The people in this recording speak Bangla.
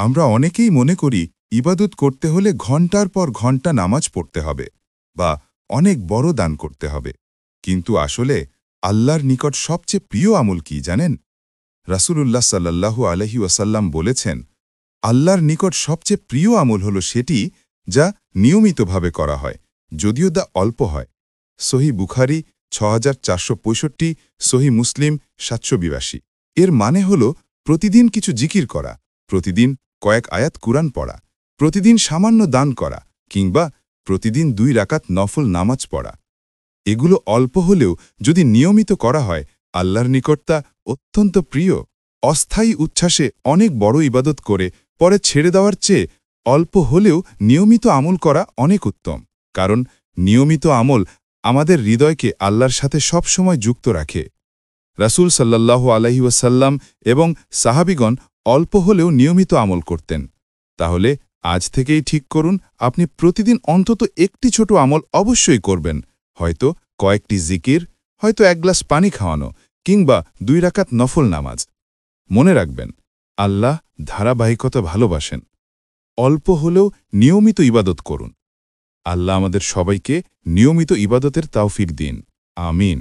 আমরা অনেকেই মনে করি ইবাদত করতে হলে ঘণ্টার পর ঘণ্টা নামাজ পড়তে হবে বা অনেক বড় দান করতে হবে, কিন্তু আসলে আল্লাহর নিকট সবচেয়ে প্রিয় আমল কি জানেন? রাসূলুল্লাহ সাল্লাল্লাহু আলাইহি ওয়াসাল্লাম বলেছেন, আল্লাহর নিকট সবচেয়ে প্রিয় আমল হল সেটি যা নিয়মিতভাবে করা হয়, যদিও তা অল্প হয়। সহিহ বুখারী ৬৪৬৫, সহিহ মুসলিম ৭৮২। এর মানে হল প্রতিদিন কিছু জিকির করা, প্রতিদিন কয়েক আয়াত কুরআন পড়া, প্রতিদিন সামান্য দান করা, কিংবা প্রতিদিন ২ রাকাত নফল নামাজ পড়া। এগুলো অল্প হলেও যদি নিয়মিত করা হয়, আল্লাহর নিকট তা অত্যন্ত প্রিয়। অস্থায়ী উচ্ছ্বাসে অনেক বড় ইবাদত করে পরে ছেড়ে দেওয়ার চেয়ে অল্প হলেও নিয়মিত আমল করা অনেক উত্তম, কারণ নিয়মিত আমল আমাদের হৃদয়কে আল্লাহর সাথে সবসময় যুক্ত রাখে। রাসূল সাল্লাল্লাহু আলাইহি ওয়াসাল্লাম এবং সাহাবীগণ অল্প হলেও নিয়মিত আমল করতেন। তাহলে আজ থেকেই ঠিক করুন, আপনি প্রতিদিন অন্তত একটি ছোট আমল অবশ্যই করবেন, হয়তো কয়েকটি জিকির, হয়তো ১ গ্লাস পানি খাওয়ানো, কিংবা ২ রাকাত নফল নামাজ। মনে রাখবেন, আল্লাহ ধারাবাহিকতা ভালোবাসেন। অল্প হলেও নিয়মিত ইবাদত করুন। আল্লাহ আমাদের সবাইকে নিয়মিত ইবাদতের তাওফিক দিন। আমিন।